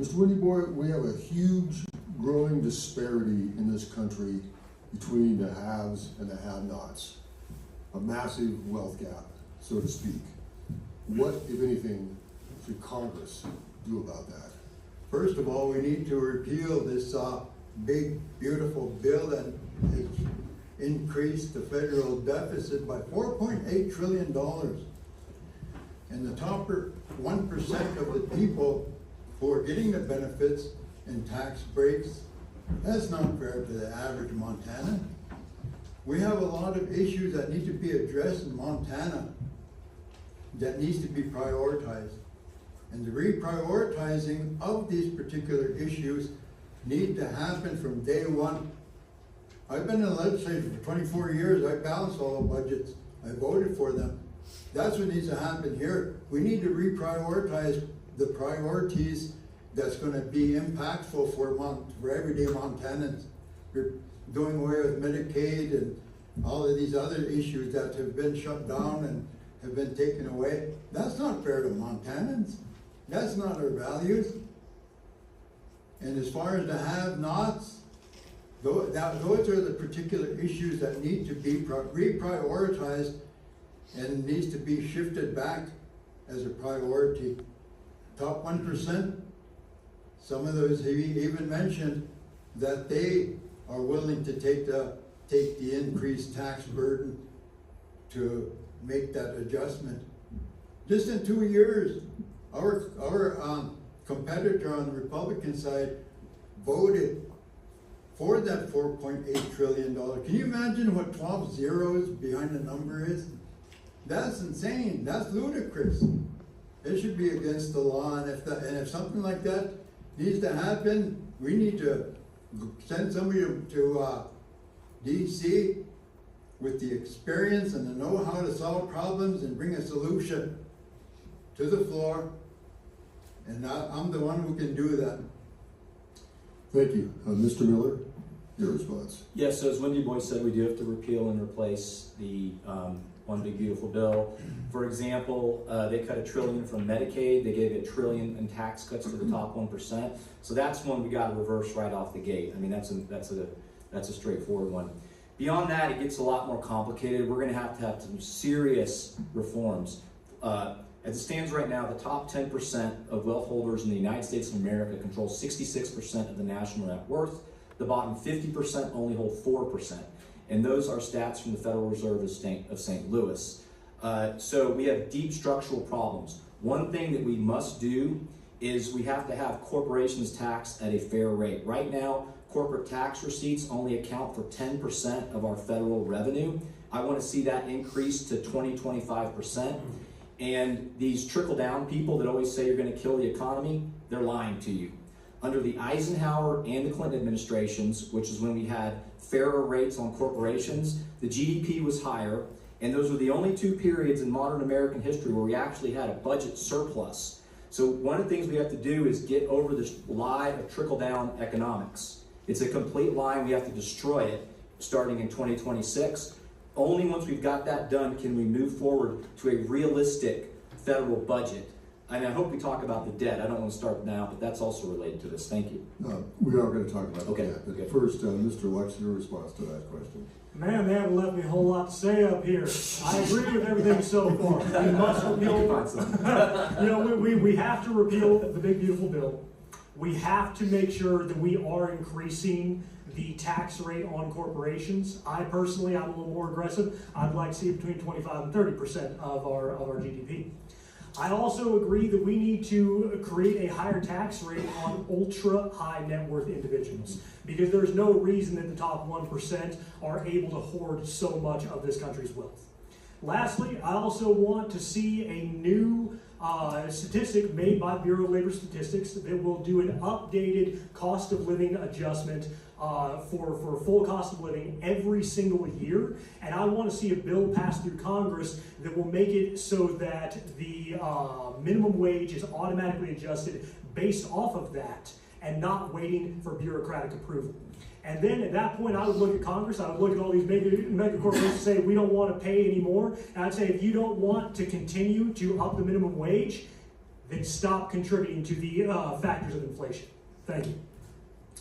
Mr. Windyboy, we have a huge growing disparity in this country between the haves and the have-nots. A massive wealth gap, so to speak. What, if anything, should Congress do about that? First of all, we need to repeal this big, beautiful bill that increased the federal deficit by $4.8 trillion. And the top 1% of the people who are getting the benefits and tax breaks, that's not fair to the average Montanan. We have a lot of issues that need to be addressed in Montana that needs to be prioritized. And the reprioritizing of these particular issues need to happen from day one. I've been in the legislature for 24 years. I balanced all the budgets. I voted for them. That's what needs to happen here. We need to reprioritize the priorities that's going to be impactful for everyday Montanans. We're doing away with Medicaid and all of these other issues that have been shut down and have been taken away. That's not fair to Montanans. That's not our values. And as far as the have-nots, those are the particular issues that need to be reprioritized and needs to be shifted back as a priority. Top 1%, some of those he even mentioned that they are willing to take the increased tax burden to make that adjustment. Just in 2 years, our competitor on the Republican side voted for that $4.8 trillion. Can you imagine what 12 zeros behind the number is? That's insane. That's ludicrous. It should be against the law, and if something like that needs to happen, we need to send somebody to DC with the experience and the know-how to solve problems and bring a solution to the floor. And I'm the one who can do that. Thank you. Mr. Miller, your response. Yes, so as Windyboy said, we do have to repeal and replace the One Big Beautiful Bill. For example, they cut $1 trillion from Medicaid. They gave $1 trillion in tax cuts to the top 1%. So that's one we got to reverse right off the gate. I mean, that's a straightforward one. Beyond that, it gets a lot more complicated. We're going to have some serious reforms. As it stands right now, the top 10% of wealth holders in the United States of America control 66% of the national net worth. The bottom 50% only hold 4%. And those are stats from the Federal Reserve of St. Louis. So we have deep structural problems. One thing that we must do is we have to have corporations taxed at a fair rate. Right now, corporate tax receipts only account for 10% of our federal revenue. I want to see that increase to 20-25%. And these trickle-down people that always say you're going to kill the economy, they're lying to you. Under the Eisenhower and the Clinton administrations, which is when we had fairer rates on corporations, the GDP was higher, and those were the only two periods in modern American history where we actually had a budget surplus. So one of the things we have to do is get over this lie of trickle-down economics. It's a complete lie, and we have to destroy it starting in 2026. Only once we've got that done can we move forward to a realistic federal budget. And I hope we talk about the debt. I don't want to start now, but that's also related to this. Thank you. We are going to talk about Okay, that. But okay. first, Mr. Lux, your response to that question. Man, they haven't left me a whole lot to say up here. I agree with everything so far. We must repeal. We have to repeal the Big Beautiful Bill. We have to make sure that we are increasing the tax rate on corporations. I personally, I'm a little more aggressive. I'd like to see between 25 and 30% of our GDP. I also agree that we need to create a higher tax rate on ultra high net worth individuals, because there's no reason that the top 1% are able to hoard so much of this country's wealth. Lastly, I also want to see a new statistic made by the Bureau of Labor Statistics that will do an updated cost of living adjustment for full cost of living every single year. And I want to see a bill passed through Congress that will make it so that the minimum wage is automatically adjusted based off of that and not waiting for bureaucratic approval. And then at that point, I would look at Congress, I would look at all these mega corporations and say, we don't want to pay anymore. And I'd say, if you don't want to continue to up the minimum wage, then stop contributing to the factors of inflation. Thank you.